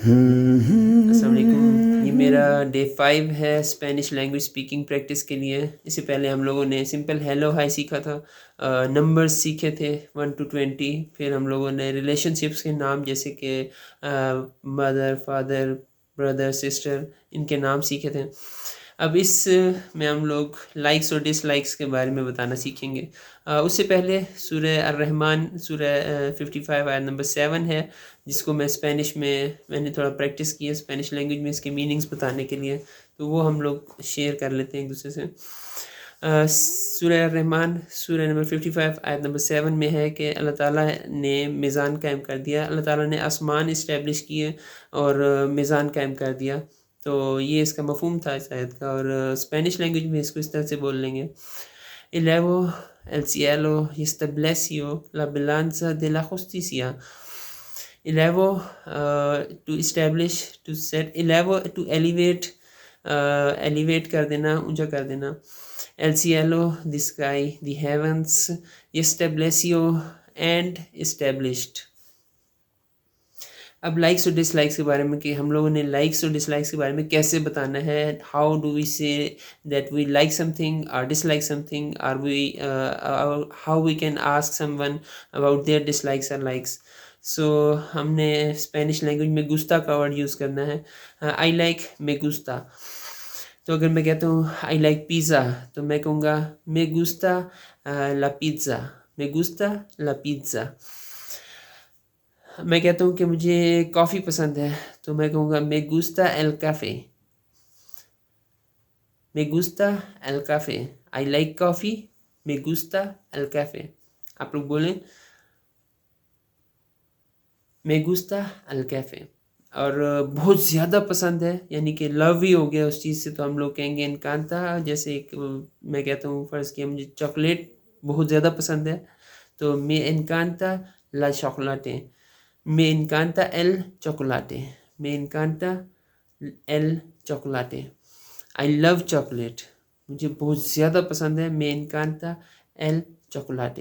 अस्सलाम वालेकुम। ये मेरा डे 5 है स्पेनिश लैंग्वेज स्पीकिंग प्रैक्टिस के लिए। इससे पहले हम लोगों ने सिंपल हेलो हाय सीखा था, नंबर्स सीखे थे 1 to 20। फिर हम लोगों ने रिलेशनशिप्स के नाम जैसे कि मदर, फादर, ब्रदर, सिस्टर, इनके नाम सीखे थे। अब इस में हम लोग लाइक्स और डिसलाइक्स के बारे में बताना सीखेंगे। उससे पहले सूरह अर-रहमान सूरह 55 आयत नंबर 7 है, जिसको मैं स्पेनिश में मैंने थोड़ा प्रैक्टिस की है स्पेनिश लैंग्वेज में इसके मीनिंग्स बताने के लिए, तो वो हम लोग शेयर कर लेते हैं एक दूसरे से। सूरह अर-रहमान सूरह नंबर 55 आयत नंबर 7 में है कि अल्लाह ताला ने मीज़ान कायम कर दिया। अल्लाह ताला ने आसमान इस्टेब्लिश किए और मीज़ान कायम कर दिया। तो ये इसका मफ़हूम था इस आयत का, और स्पेनिश लैंग्वेज में इसको इस तरह से बोल लेंगे: Elevo el cielo y estableció la balanza de la justicia. Elevo, to establish, to set, elevo to elevate, elevate कर देना, ऊंचा कर देना। El cielo, the sky, the heavens, estableció and established। अब लाइक्स और डिसलाइक्स के बारे में कि हम लोगों ने लाइक्स और डिसलाइक्स के बारे में कैसे बताना है। How do we say that we like something और dislike something, are we how we can ask someone about their dislikes और लाइक्स। सो हमने स्पेनिश लैंग्वेज में गुस्ता का वर्ड यूज़ करना है। आई लाइक मे गुस्ता। तो अगर मैं कहता हूँ आई लाइक पिज़्ज़ा, तो मैं कहूँगा मे गुस्ता ला पिज़्ज़ा, मे गुस्ता ला पिज़्ज़ा। मैं कहता हूँ कि मुझे कॉफ़ी पसंद है, तो मैं कहूँगा मे गुस्ता एल कैफ़े, मे गुस्ता एल कैफ़े। आई लाइक कॉफ़ी, मे गुस्ता एल कैफ़े। आप लोग बोलें मे गुस्ता एल कैफ़े। और बहुत ज़्यादा पसंद है यानी कि लव ही हो गया उस चीज़ से, तो हम लोग कहेंगे इनकांता। जैसे एक मैं कहता हूँ फ़र्ज़ किया मुझे चॉकलेट बहुत ज़्यादा पसंद है, तो मे इनकांता ला चॉकलाटे, me encanta el chocolate, me encanta el chocolate। I love chocolate, मुझे बहुत ज़्यादा पसंद है me encanta el chocolate।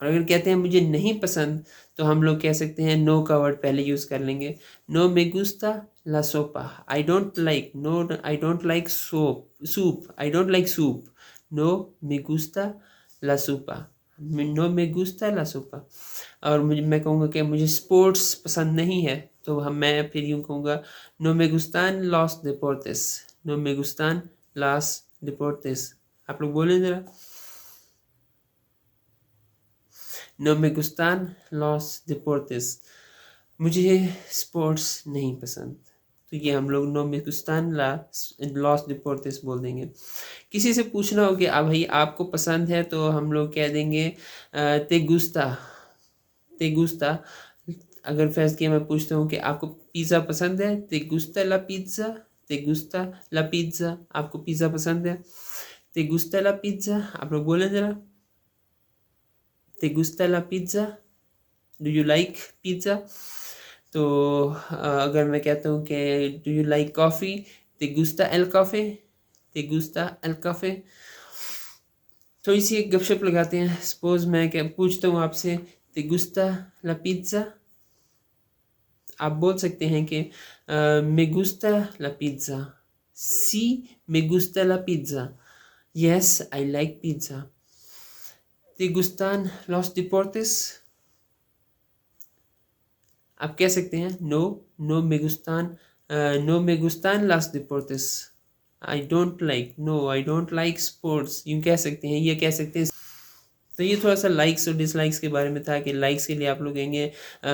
और अगर कहते हैं मुझे नहीं पसंद, तो हम लोग कह सकते हैं नो का वर्ड पहले यूज़ कर लेंगे। नो me gusta la sopa, I don't like, no I don't like soup, I don't like soup, no me gusta la sopa, नो me gusta la sopa। और मैं कहूँगा कि मुझे स्पोर्ट्स पसंद नहीं है, तो मैं फिर यूँ कहूँगा नो me gustan los deportes, नो me gustan los deportes। आप लोग बोलें ज़रा, नो me gustan los deportes, मुझे स्पोर्ट्स नहीं पसंद। तो ये हम लोग नो me gustan los deportes बोल देंगे। किसी से पूछना हो कि भाई आपको पसंद है, तो हम लोग कह देंगे ते गुस्ता, ते गुस्ता। अगर फर्ज किया मैं पूछता हूँ कि आपको पिज़्ज़ा पसंद है, ते गुस्ता ला पिज़्ज़ा, ते गुस्ता ला पिज़्ज़ा। आपको पिज़्ज़ा पसंद है, ते गुस्ता ला पिज़्ज़ा। आप लोग बोलें ज़रा, ते गुस्ता ला पिज़्ज़ा, डू यू लाइक पिज़्ज़ा। तो अगर मैं कहता हूँ कि डू यू लाइक कॉफ़ी, ते गुस्ता एल कॉफ़े, ते गुस्ता एल कॉफ़े। थोड़ी सी एक गपशप लगाते हैं। सपोज़ मैं क्या पूछता हूँ आपसे, ते गुस्ता ला पिज़्ज़ा। आप बोल सकते हैं कि me gusta la pizza, sí me gusta la pizza, yes I like pizza। te gustan los deportes। आप कह सकते हैं no no me gustan, no me gustan los deportes, I don't like, no I don't like sports, यूँ कह सकते हैं, ये कह सकते हैं। तो ये थोड़ा सा लाइक्स और डिसलाइक्स के बारे में था कि लाइक्स के लिए आप लोग कहेंगे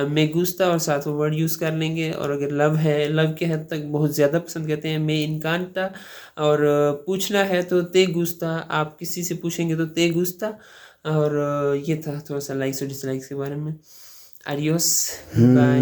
मैं गुस्ता और साथ वो वर्ड यूज़ कर लेंगे। और अगर लव है, लव के हद तक बहुत ज़्यादा पसंद करते हैं, मैं इनकांता। और पूछना है तो ते गुस्ता, आप किसी से पूछेंगे तो ते गुस्ता। और ये था थोड़ा सा लाइक्स और डिसलाइक्स के बारे में। आडियोस, बाय।